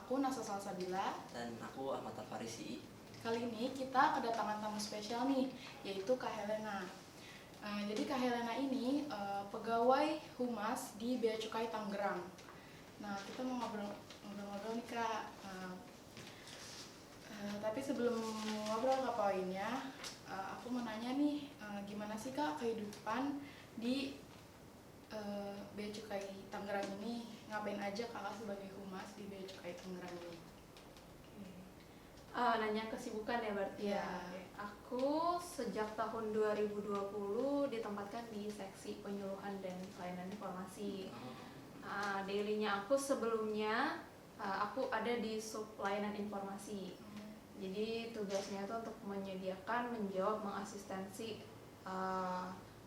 Aku Nasa Salsabila. Dan aku Ahmad Al-Farisi. Kali ini kita kedatangan tamu spesial nih, yaitu Kak Helena. Jadi Kak Helena ini pegawai humas di Bea Cukai Tangerang. Nah, kita mau ngobrol-ngobrol nih Kak. Tapi sebelum ngobrol ke poinnya, aku mau nanya nih, gimana sih Kak kehidupan di Bea Cukai Tangerang ini? Ngapain aja Kakak sebagai humas di Bea Cukai Tangerang ini? Nanya kesibukan ya berarti ya. Aku sejak tahun 2020 ditempatkan di seksi penyuluhan dan pelayanan informasi. Dailynya aku sebelumnya aku ada di sub pelayanan informasi. Jadi tugasnya itu untuk menyediakan, menjawab, mengasistensi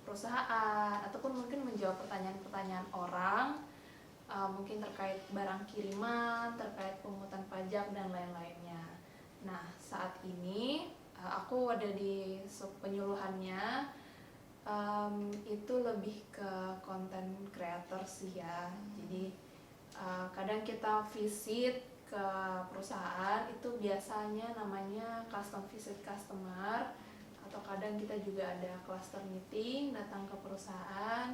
perusahaan ataupun mungkin menjawab pertanyaan-pertanyaan orang, mungkin terkait barang kiriman, terkait pungutan pajak dan lain-lainnya. Nah, saat ini aku ada di sub penyuluhannya, itu lebih ke content creator sih ya. Jadi kadang kita visit ke perusahaan, itu biasanya namanya custom visit customer, atau kadang kita juga ada cluster meeting, datang ke perusahaan.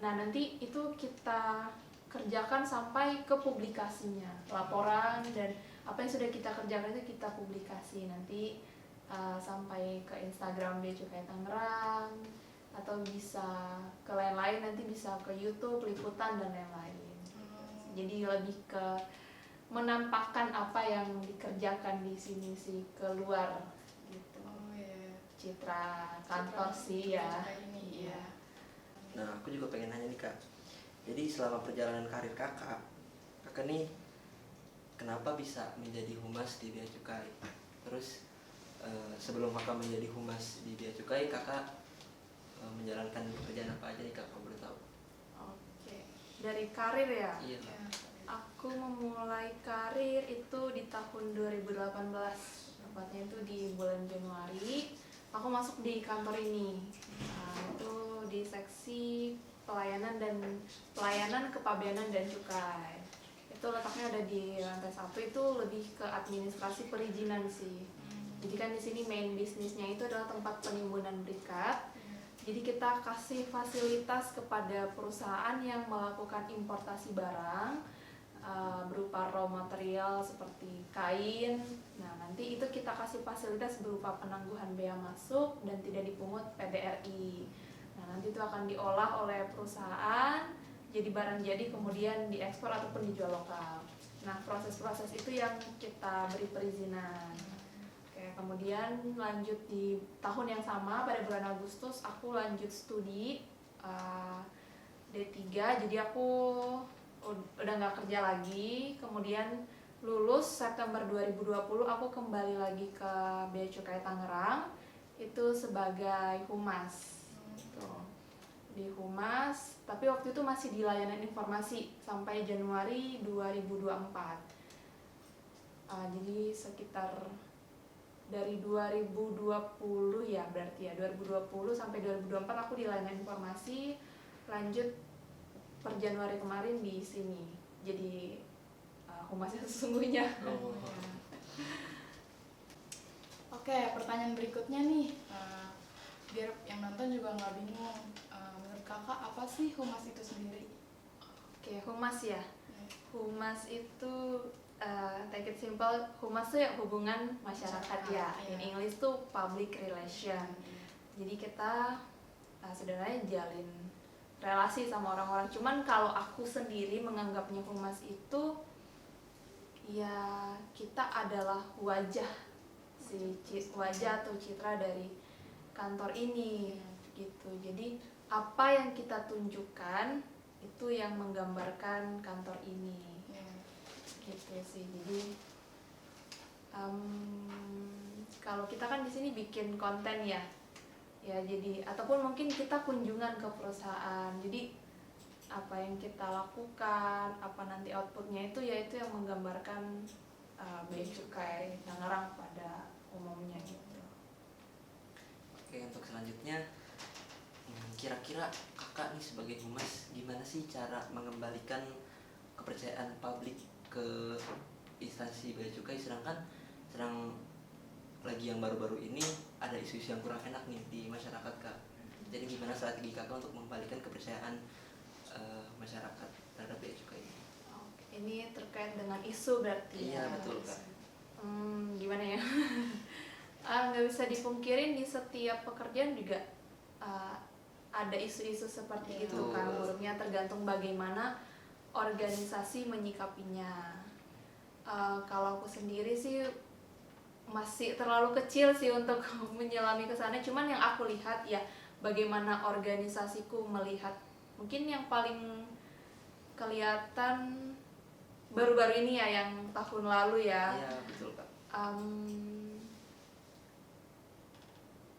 Nah, nanti itu kita kerjakan sampai ke publikasinya, laporan dan apa yang sudah kita kerjakan itu kita publikasi nanti sampai ke Instagram Bea Cukai Tangerang, atau bisa ke lain-lain, nanti bisa ke YouTube, liputan dan lain-lain. Jadi lebih ke menampakkan apa yang dikerjakan di sini sih keluar gitu. Citra kantor sih ya. Iya. Nah, aku juga pengen nanya nih Kak. Jadi selama perjalanan karir kakak nih kenapa bisa menjadi humas di Bea Cukai? Terus sebelum kakak menjadi humas di Bea Cukai, kakak menjalankan pekerjaan apa aja nih Kak, kalau boleh tahu? Oke, dari karir ya? Iya. Aku memulai karir itu di tahun 2018, tepatnya itu di bulan Januari. Aku masuk di kantor ini, itu di seksi pelayanan kepabeanan dan cukai. Itu letaknya ada di lantai 1, itu lebih ke administrasi perizinan sih. Jadi kan di sini main bisnisnya itu adalah tempat penimbunan berikat. Jadi kita kasih fasilitas kepada perusahaan yang melakukan importasi barang berupa raw material seperti kain. Nah, nanti itu kita kasih fasilitas berupa penangguhan bea masuk dan tidak dipungut PDRI. Nah, nanti itu akan diolah oleh perusahaan jadi barang jadi, kemudian diekspor ataupun dijual lokal. Nah, proses-proses itu yang kita beri perizinan. Oke, kemudian lanjut di tahun yang sama pada bulan Agustus aku lanjut studi D3, jadi aku udah nggak kerja lagi. Kemudian lulus September 2020 aku kembali lagi ke Bea Cukai Tangerang, itu sebagai humas. Di humas, tapi waktu itu masih di layanan informasi sampai Januari 2024. Jadi sekitar dari 2020 ya, berarti ya 2020 sampai 2024 aku di layanan informasi. Lanjut per Januari kemarin di sini jadi humasnya sesungguhnya. Oke, pertanyaan berikutnya nih, biar yang nonton juga nggak bingung. Menurut kakak apa sih humas itu sendiri? Oke, humas ya. Humas itu take it simple, humas itu ya hubungan masyarakat ya. In English tuh public relation. Jadi kita sebenarnya jalin relasi sama orang-orang. Cuman kalau aku sendiri menganggapnya humas itu ya kita adalah wajah atau citra dari kantor ini gitu. Jadi apa yang kita tunjukkan itu yang menggambarkan kantor ini. Gitu sih. Jadi kalau kita kan di sini bikin konten ya, jadi ataupun mungkin kita kunjungan ke perusahaan. Jadi apa yang kita lakukan, apa nanti outputnya itu ya itu yang menggambarkan Bea Cukai Tangerang pada umumnya gitu. Oke, untuk selanjutnya kira-kira kakak nih sebagai humas gimana sih cara mengembalikan kepercayaan publik ke instansi bea cukai, sedang lagi yang baru-baru ini ada isu-isu yang kurang enak nih di masyarakat Kak. Jadi gimana strategi Kakak untuk mengembalikan kepercayaan masyarakat terhadap bea cukai ini? Oke, ini terkait dengan isu berarti. Iya ya? betul Kak. Gimana ya? Nggak bisa dipungkirin di setiap pekerjaan juga ada isu-isu seperti itu Betul. kan, buruknya tergantung bagaimana organisasi menyikapinya. Kalau aku sendiri sih masih terlalu kecil sih untuk menyelami ke sana, cuman yang aku lihat ya bagaimana organisasiku melihat. Mungkin yang paling kelihatan baru-baru ini ya, yang tahun lalu ya. Iya betul Kak.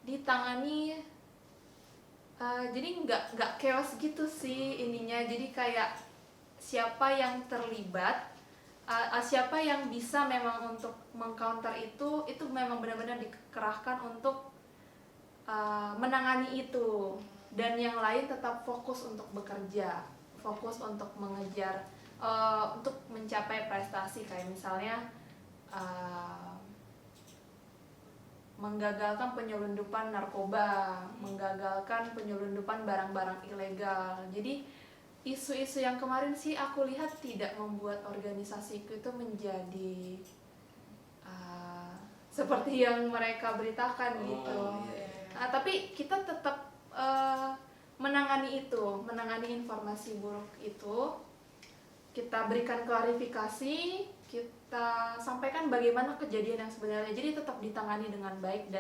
Ditangani jadi nggak chaos gitu sih ininya, jadi kayak siapa yang terlibat, siapa yang bisa memang untuk mengcounter itu memang benar-benar dikerahkan untuk menangani itu, dan yang lain tetap fokus untuk bekerja, fokus untuk mengejar untuk mencapai prestasi, kayak misalnya menggagalkan penyelundupan narkoba, menggagalkan penyelundupan barang-barang ilegal. Jadi isu-isu yang kemarin sih aku lihat tidak membuat organisasiku itu menjadi seperti yang mereka beritakan gitu. Iya. Tapi kita tetap menangani informasi buruk itu. Kita berikan klarifikasi, kita sampaikan bagaimana kejadian yang sebenarnya, jadi tetap ditangani dengan baik,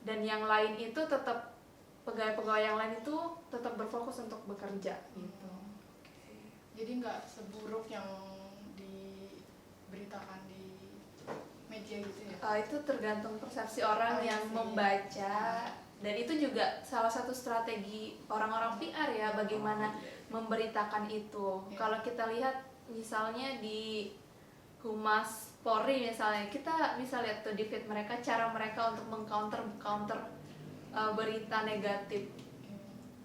dan yang lain itu tetap, pegawai-pegawai yang lain itu tetap berfokus untuk bekerja gitu. Jadi nggak seburuk yang diberitakan di media gitu ya? Itu tergantung persepsi orang yang membaca, dan itu juga salah satu strategi orang-orang PR ya, bagaimana memberitakan itu. Kalau kita lihat misalnya di Humas Polri misalnya, kita bisa lihat tuh di feed mereka, cara mereka untuk mengcounter berita negatif.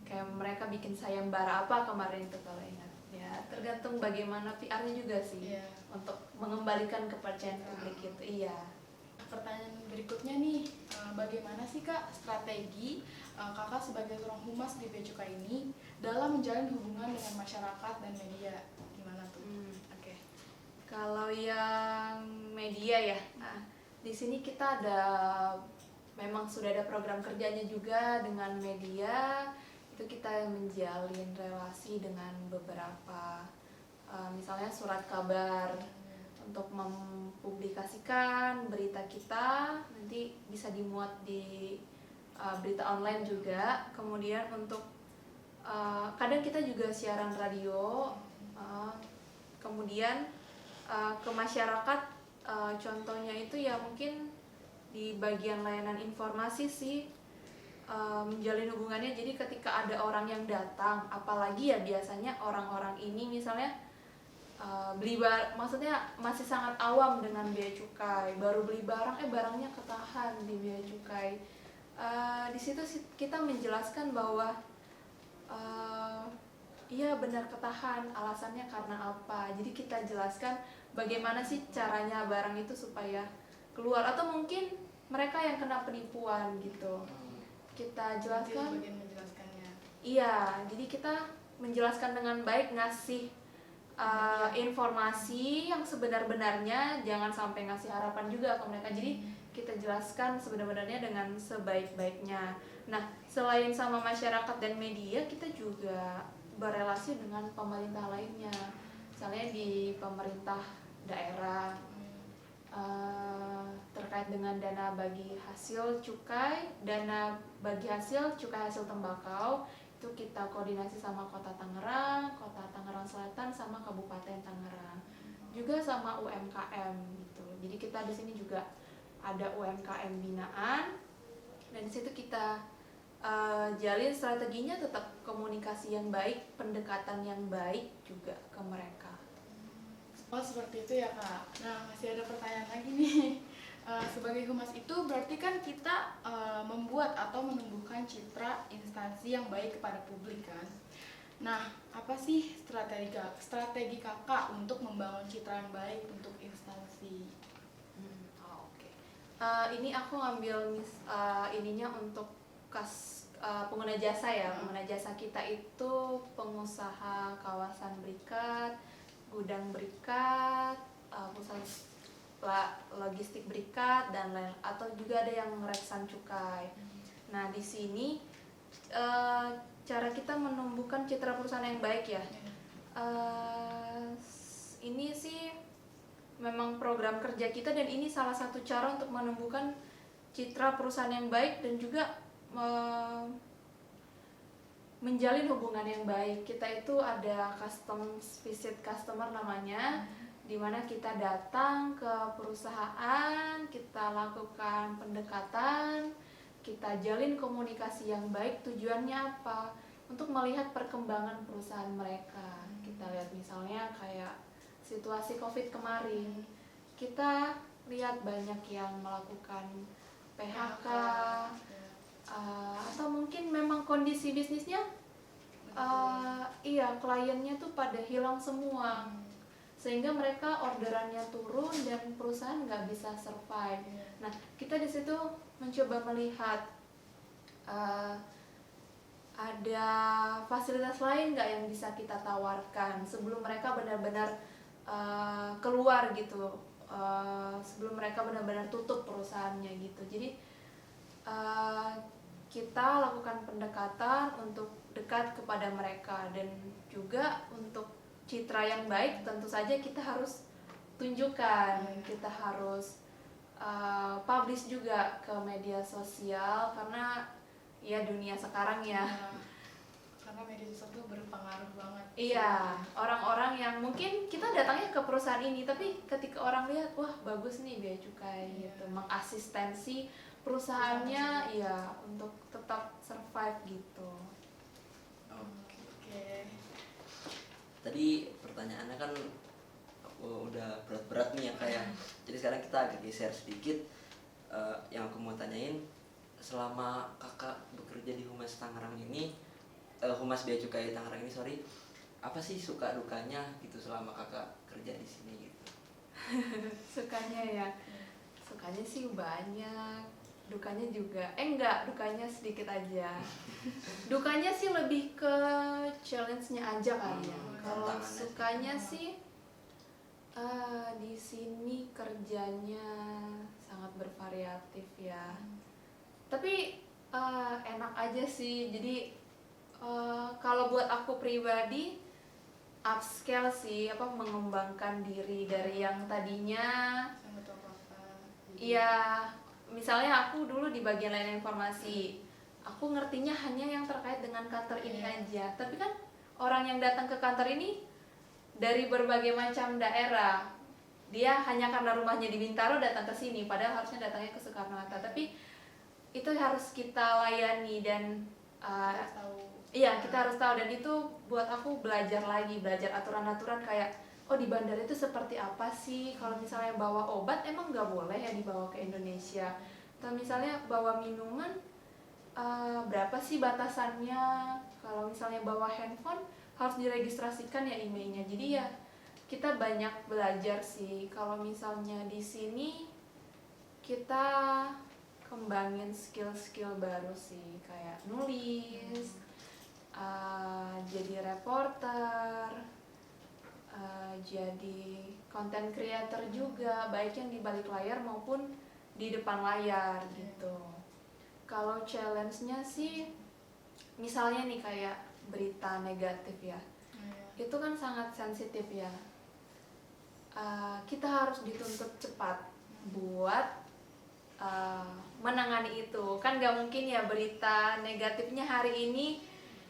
Kayak mereka bikin sayembara apa kemarin itu kalau ingat. Ya, tergantung bagaimana PR-nya juga sih untuk mengembalikan kepercayaan publik itu. Iya. Pertanyaan berikutnya nih, bagaimana sih Kak strategi Kakak sebagai seorang humas di Bea Cukai ini dalam menjalin hubungan dengan masyarakat dan media? Gimana tuh? Oke. Kalau yang media ya, di sini kita memang sudah ada program kerjanya juga dengan media. Itu kita menjalin relasi dengan beberapa, misalnya surat kabar, untuk mempublikasikan berita kita, nanti bisa dimuat di berita online juga. Kemudian untuk kadang kita juga siaran radio, kemudian ke masyarakat, contohnya itu ya mungkin di bagian layanan informasi sih, menjalin hubungannya. Jadi ketika ada orang yang datang, apalagi ya biasanya orang-orang ini misalnya maksudnya masih sangat awam dengan bea cukai, baru beli barang, barangnya ketahan di bea cukai. Di situ kita menjelaskan bahwa iya benar ketahan, alasannya karena apa. Jadi kita jelaskan bagaimana sih caranya barang itu supaya keluar, atau mungkin mereka yang kena penipuan gitu. Kita jelaskan. Bagian menjelaskannya. Iya, jadi kita menjelaskan dengan baik, ngasih informasi yang sebenar-benarnya, jangan sampai ngasih harapan juga ke mereka. Jadi kita jelaskan sebenar-benarnya dengan sebaik-baiknya. Nah, selain sama masyarakat dan media, kita juga berelasi dengan pemerintah lainnya. Misalnya di pemerintah daerah, terkait dengan dana bagi hasil cukai, dana bagi hasil cukai hasil tembakau, itu kita koordinasi sama Kota Tangerang Selatan, sama Kabupaten Tangerang, juga sama UMKM gitu. Jadi kita di sini juga ada UMKM binaan, dan di situ kita jalin strateginya tetap komunikasi yang baik, pendekatan yang baik juga ke mereka. Oh seperti itu ya Kak. Nah masih ada pertanyaan lagi nih. Sebagai humas itu berarti kan kita membuat atau menumbuhkan citra instansi yang baik kepada publik kan. Nah, apa sih strategi kakak untuk membangun citra yang baik untuk instansi? Oke. Ini aku ngambil ininya untuk pengguna jasa ya. Pengguna jasa kita itu pengusaha kawasan berikat, gudang berikat, pusat logistik berikat dan lain, atau juga ada yang reksan cukai. Nah, di sini cara kita menumbuhkan citra perusahaan yang baik ya. Ini sih memang program kerja kita dan ini salah satu cara untuk menumbuhkan citra perusahaan yang baik dan juga menjalin hubungan yang baik. Kita itu ada visit customer namanya, dimana kita datang ke perusahaan, kita lakukan pendekatan, kita jalin komunikasi yang baik. Tujuannya apa? Untuk melihat perkembangan perusahaan mereka. Kita lihat misalnya kayak situasi COVID kemarin, kita lihat banyak yang melakukan PHK, atau mungkin memang kondisi bisnisnya kliennya tuh pada hilang semua, sehingga mereka orderannya turun dan perusahaan nggak bisa survive. Nah, kita di situ mencoba melihat ada fasilitas lain nggak yang bisa kita tawarkan sebelum mereka benar-benar keluar gitu, sebelum mereka benar-benar tutup perusahaannya gitu. Jadi kita lakukan pendekatan untuk dekat kepada mereka, dan juga untuk citra yang baik tentu saja kita harus tunjukkan, kita harus publish juga ke media sosial, karena ya dunia sekarang ya. Karena media sosial itu berpengaruh banget. Iya, orang-orang yang mungkin kita datangnya ke perusahaan ini, tapi ketika orang lihat, wah bagus nih Bea Cukai gitu, mengasistensi perusahaannya ya untuk tetap survive gitu. Oke. Tadi pertanyaannya kan udah berat-berat nih ya kayak. Jadi sekarang kita agak geser sedikit. Yang aku mau tanyain, selama kakak bekerja di Humas Tangerang ini, Humas Bea Cukai Tangerang ini, apa sih suka dukanya gitu selama kakak kerja di sini gitu? Sukanya sih banyak, dukanya juga dukanya sedikit aja. Dukanya sih lebih ke challenge-nya aja kali ya. Kalau sukanya sih di sini kerjanya sangat bervariatif ya. Tapi enak aja sih. Jadi kalau buat aku pribadi, upscale sih, mengembangkan diri dari yang tadinya iya, misalnya aku dulu di bagian layanan informasi, aku ngertinya hanya yang terkait dengan kantor ini aja. Tapi kan orang yang datang ke kantor ini dari berbagai macam daerah, dia hanya karena rumahnya di Bintaro datang ke sini, padahal harusnya datangnya ke Soekarno-Hatta. Tapi itu harus kita layani dan kita harus tahu, dan itu buat aku belajar aturan-aturan kayak, oh di bandara itu seperti apa sih, kalau misalnya bawa obat emang nggak boleh ya dibawa ke Indonesia, atau misalnya bawa minuman berapa sih batasannya, kalau misalnya bawa handphone harus diregistrasikan ya emailnya. Jadi ya kita banyak belajar sih. Kalau misalnya di sini kita kembangin skill-skill baru sih, kayak nulis, jadi reporter, jadi content creator juga, baik yang di balik layar maupun di depan layar gitu. Kalau challenge-nya sih, misalnya nih kayak berita negatif ya, itu kan sangat sensitif ya. Kita harus dituntut cepat buat menangani itu. Kan nggak mungkin ya berita negatifnya hari ini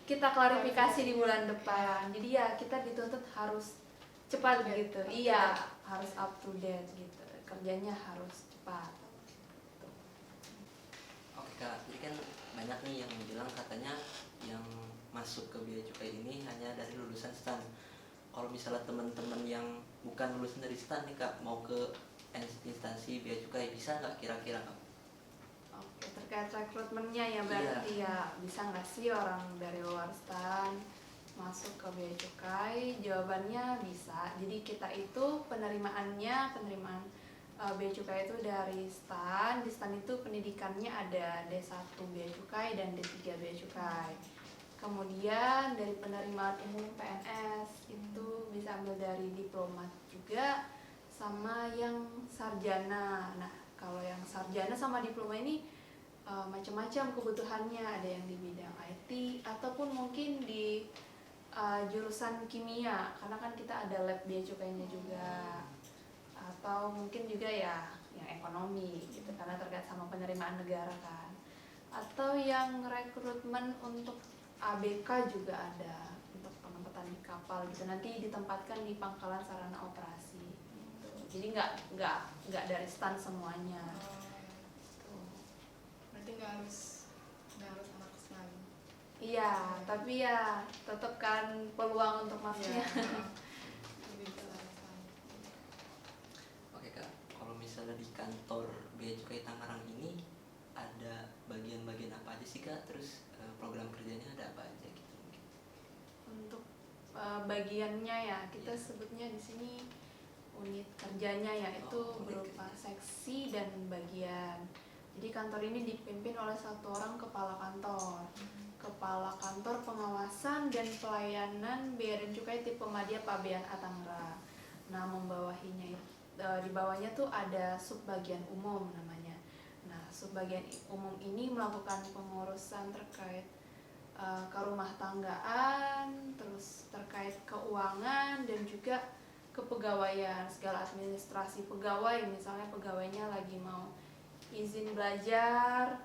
kita klarifikasi di bulan depan. Jadi ya kita dituntut harus cepat gitu. Iya, harus up to date gitu. Kerjanya harus cepat. Oke Kak, jadi kan banyak nih yang bilang katanya yang masuk ke Bea Cukai ini hanya dari lulusan STAN. Kalau misalnya teman-teman yang bukan lulusan dari STAN nih Kak, mau ke instansi Bea Cukai, bisa nggak kira-kira Kak? Oke, terkait rekrutmennya ya berarti ya bisa nggak sih orang dari luar STAN masuk ke bea cukai? Jawabannya bisa. Jadi kita itu penerimaan bea cukai itu dari STAN. Di STAN itu pendidikannya ada D1 bea cukai dan D3 bea cukai. Kemudian dari penerimaan umum PNS itu bisa ambil dari diplomat juga sama yang sarjana. Nah, kalau yang sarjana sama diploma ini macam-macam kebutuhannya, ada yang di bidang IT ataupun mungkin di jurusan kimia karena kan kita ada lab bea cukainya juga, atau mungkin juga ya yang ekonomi gitu karena terkait sama penerimaan negara kan, atau yang rekrutmen untuk ABK juga ada untuk penempatan di kapal gitu, nanti ditempatkan di pangkalan sarana operasi gitu. Jadi nggak dari STAN semuanya. Berarti nggak harus anak STAN. Iya, tapi ya tetap kan peluang untuk masuknya. Lebih ke arah STAN. Oke kak, kalau misalnya di kantor Bea Cukai Tangerang ini ada bagian-bagian apa aja sih kak? Terus program kerjanya ada apa aja gitu mungkin? Untuk bagiannya ya kita sebutnya di sini unit kerjanya ya, itu berupa seksi dan bagian. Jadi kantor ini dipimpin oleh satu orang kepala kantor. Kepala Kantor Pengawasan dan Pelayanan Bea dan Cukai tipe Madya Pabean A Tangerang. Nah, di bawahnya tuh ada subbagian umum namanya. Nah, subbagian umum ini melakukan pengurusan terkait kerumah tanggaan, terus terkait keuangan dan juga kepegawaian, segala administrasi pegawai, misalnya pegawainya lagi mau izin belajar,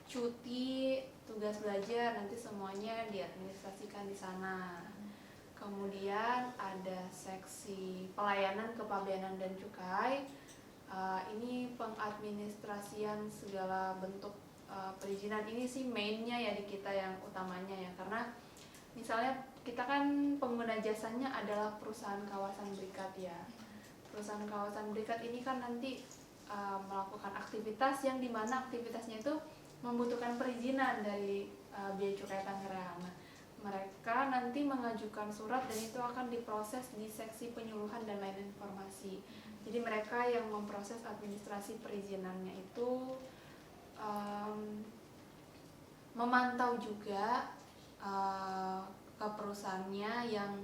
cuti, tugas belajar, nanti semuanya diadministrasikan di sana. Kemudian ada seksi pelayanan kepabeanan dan cukai. Ini pengadministrasian segala bentuk perizinan. Ini sih mainnya ya di kita yang utamanya ya, karena misalnya kita kan pengguna jasanya adalah perusahaan kawasan berikat ya. Perusahaan kawasan berikat ini kan nanti melakukan aktivitas yang dimana aktivitasnya itu membutuhkan perizinan dari Bea Cukai Tangerang. Nah, mereka nanti mengajukan surat dan itu akan diproses di seksi penyuluhan dan lain informasi. Jadi mereka yang memproses administrasi perizinannya itu memantau juga ke perusahaannya yang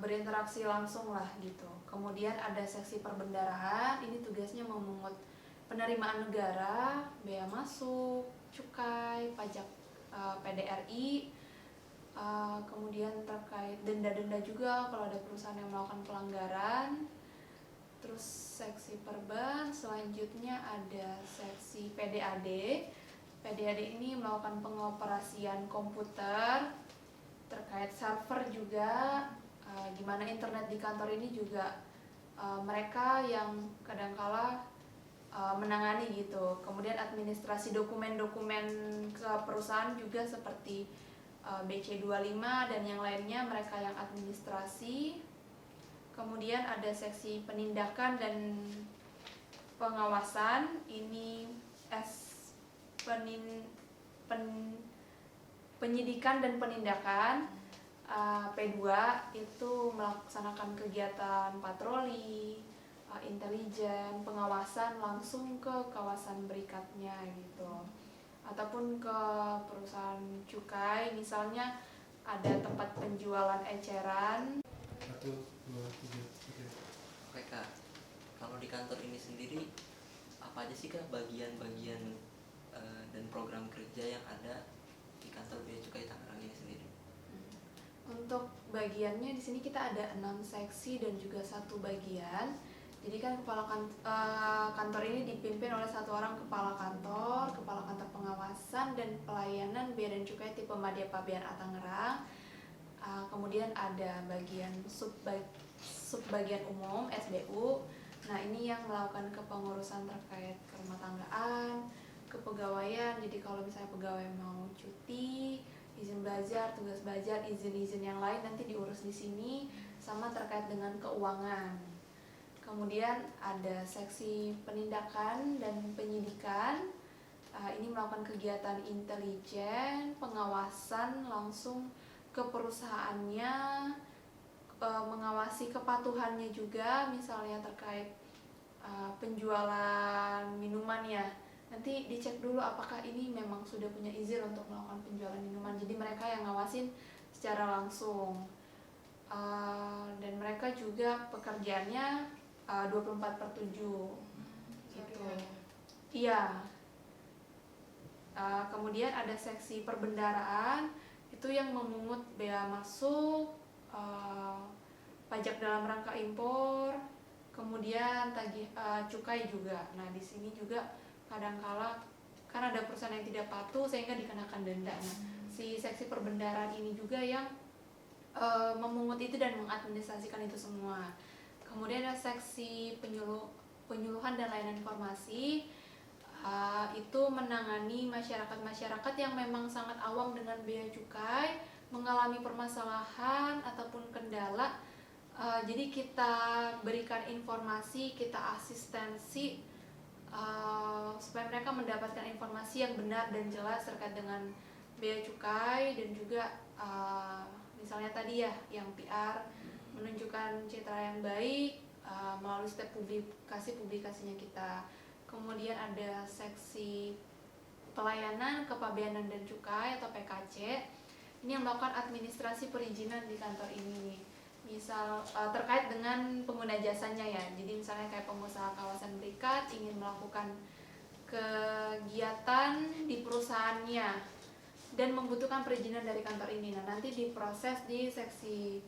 berinteraksi langsung lah gitu. Kemudian ada seksi perbendaharaan, ini tugasnya memungut penerimaan negara, bea masuk, cukai, pajak PDRI, kemudian terkait denda-denda juga kalau ada perusahaan yang melakukan pelanggaran. Terus seksi perban, selanjutnya ada seksi PDAD. PDAD ini melakukan pengoperasian komputer, terkait server juga, gimana internet di kantor ini juga mereka yang kadangkala menangani gitu. Kemudian administrasi dokumen-dokumen ke perusahaan juga seperti BC25 dan yang lainnya mereka yang administrasi. Kemudian ada seksi penindakan dan pengawasan, ini penyidikan dan penindakan. P2 itu melaksanakan kegiatan patroli, intelijen, pengawasan langsung ke kawasan berikatnya gitu, ataupun ke perusahaan cukai, misalnya ada tempat penjualan eceran. 1, 2, 3. Oke kak, kalau di kantor ini sendiri apa aja sih kak bagian-bagian dan program kerja yang ada di kantor Bea Cukai Tangerang ini sendiri? Untuk bagiannya di sini kita ada 6 seksi dan juga 1 bagian. Jadi kan kantor ini dipimpin oleh satu orang kepala kantor pengawasan dan pelayanan bea dan cukai tipe Madya Pabean A Tangerang. Kemudian ada bagian subbagian umum SBU. Nah, ini yang melakukan kepengurusan terkait kerumah tanggaan, kepegawaian. Jadi kalau misalnya pegawai mau cuti, izin belajar, tugas belajar, izin-izin yang lain nanti diurus di sini, sama terkait dengan keuangan. Kemudian ada seksi penindakan dan penyidikan. Ini melakukan kegiatan intelijen, pengawasan langsung ke ke perusahaannya, mengawasi kepatuhannya juga, misalnya terkait penjualan minuman ya. Nanti dicek dulu apakah ini memang sudah punya izin untuk melakukan penjualan minuman. Jadi mereka yang ngawasin secara langsung. Dan mereka juga pekerjaannya 24/7 gitu. Iya. Kemudian ada seksi perbendaraan, itu yang memungut bea masuk, pajak dalam rangka impor, kemudian tagih cukai juga. Nah, di sini juga kadangkala kan ada perusahaan yang tidak patuh sehingga dikenakan denda. Nah, si seksi perbendaraan ini juga yang memungut itu dan mengadministrasikan itu semua. Kemudian ada seksi penyuluhan dan layanan informasi. Itu menangani masyarakat yang memang sangat awam dengan bea cukai, mengalami permasalahan ataupun kendala. Jadi kita berikan informasi, kita asistensi supaya mereka mendapatkan informasi yang benar dan jelas terkait dengan bea cukai, dan juga misalnya tadi ya yang PR, menunjukkan citra yang baik melalui step publikasinya kita. Kemudian ada seksi pelayanan kepabeanan dan cukai atau PKC. Ini yang melakukan administrasi perizinan di kantor ini. Misal terkait dengan pengguna jasanya ya. Jadi misalnya kayak pengusaha kawasan berikat ingin melakukan kegiatan di perusahaannya dan membutuhkan perizinan dari kantor ini. Nah, nanti diproses di seksi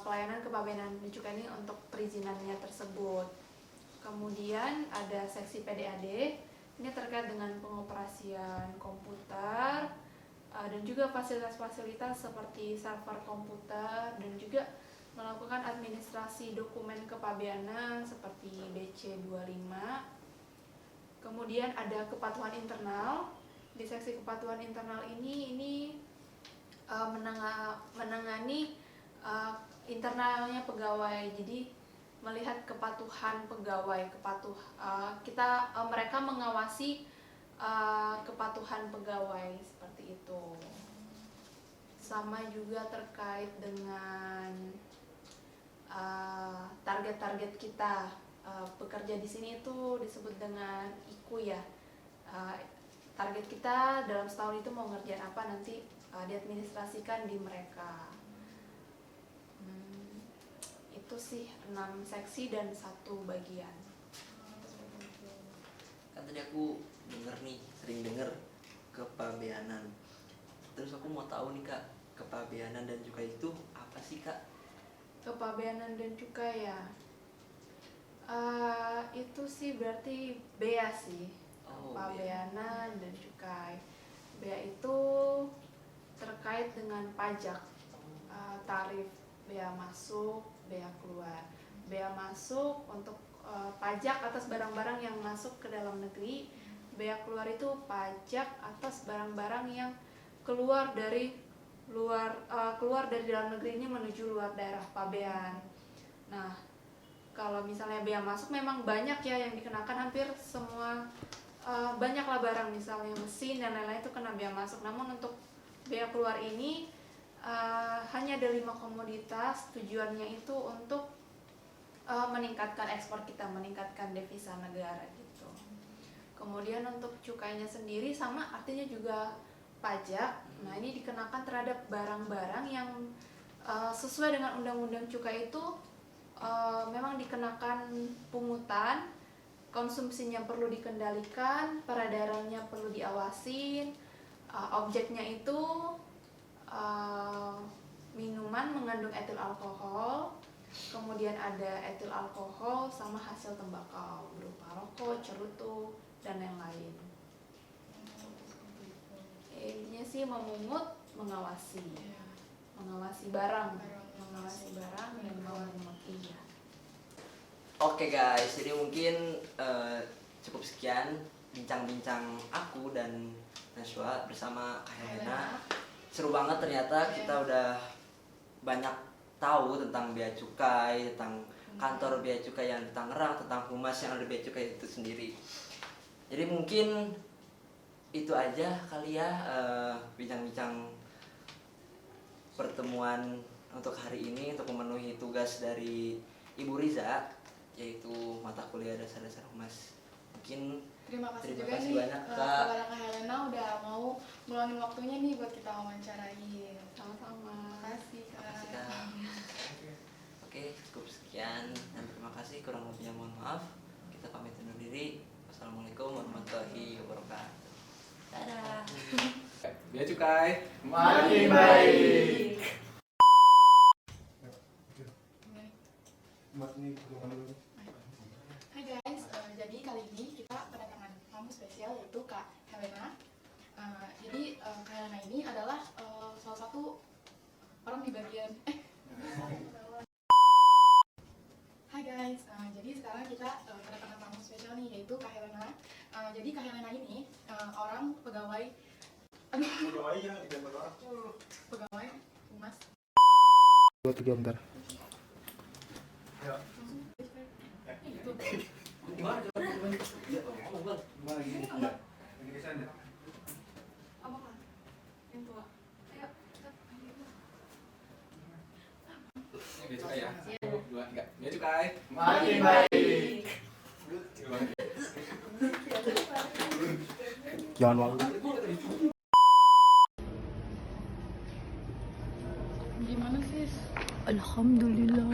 pelayanan kepabeanan dan cukai ini untuk perizinannya tersebut. Kemudian ada seksi PDAD, ini terkait dengan pengoperasian komputer dan juga fasilitas-fasilitas seperti server komputer, dan juga melakukan administrasi dokumen kepabeanan seperti BC25. Kemudian ada kepatuhan internal. Di seksi kepatuhan internal ini menangani internalnya pegawai. Jadi melihat kepatuhan pegawai, mereka mengawasi kepatuhan pegawai seperti itu. Sama juga terkait dengan target-target kita. Bekerja di sini itu disebut dengan IKU ya. Target kita dalam setahun itu mau ngerjain apa, nanti diadministrasikan di mereka. Itu sih 6 seksi dan 1 bagian. Kan tadi aku sering denger kepabeanan. Terus aku mau tahu nih Kak, kepabeanan dan cukai itu apa sih Kak? Kepabeanan dan cukai ya, itu sih berarti bea sih. Kepabeanan dan cukai. Bea itu terkait dengan pajak, tarif bea masuk, bea keluar. Bea masuk untuk pajak atas barang-barang yang masuk ke dalam negeri. Bea keluar itu pajak atas barang-barang yang keluar dari dalam negeri ini menuju luar daerah pabean. Nah, kalau misalnya bea masuk memang banyak ya yang dikenakan, hampir semua, banyaklah barang, misalnya mesin dan lain-lain itu kena bea masuk. Namun untuk bea keluar ini hanya ada 5 komoditas. Tujuannya itu untuk meningkatkan ekspor kita, meningkatkan devisa negara gitu. Kemudian untuk cukainya sendiri sama, artinya juga pajak. Nah, ini dikenakan terhadap barang-barang yang sesuai dengan undang-undang cukai itu memang dikenakan pungutan, konsumsinya perlu dikendalikan, peredarannya perlu diawasin, objeknya itu minuman mengandung etil alkohol, kemudian ada etil alkohol sama hasil tembakau berupa rokok, cerutu, dan lain-lain. Intinya sih memungut, mengawasi barang dan memungut. Iya. Oke guys, jadi mungkin cukup sekian bincang-bincang aku dan Nashwa bersama Kak Helena. Seru banget ternyata, kita udah banyak tahu tentang bea cukai, tentang kantor bea cukai yang di Tangerang, tentang humas yang ada bea cukai itu sendiri. Jadi mungkin itu aja kali ya bincang-bincang pertemuan untuk hari ini untuk memenuhi tugas dari Ibu Riza, yaitu mata kuliah dasar-dasar humas. Mungkin Terima kasih Terima juga kasih nih banyak, Kak. kepada Kak Helena udah mau ngeluangin waktunya nih buat kita wawancarain. Sama-sama. Makasih Kak. Makasih, Kak. Oke, cukup sekian dan terima kasih, kurang lebihnya mohon maaf. Kita pamit undur diri. Wassalamualaikum warahmatullahi wabarakatuh. Dadah. Bea Cukai Makin baik. Mat nih kemana dulu? Hai guys, jadi kali ini kita kedatangan tamu spesial yaitu Kak Helena. Jadi Kak Helena ini adalah salah satu orang di bagian Hai guys, jadi sekarang kita kedatangan tamu spesial nih yaitu Kak Helena. Jadi Kak Helena ini orang pegawai pegawai humas. 2, 3 bentar. Gimana? Ngomong, Bang. Ini ke sana. Apa kan? Yang tua. Ayo, kita. Bea Cukai ya. 1, 2, 3. Bea Cukai Makin baik. Jangan malu. Gimana sis? Alhamdulillah.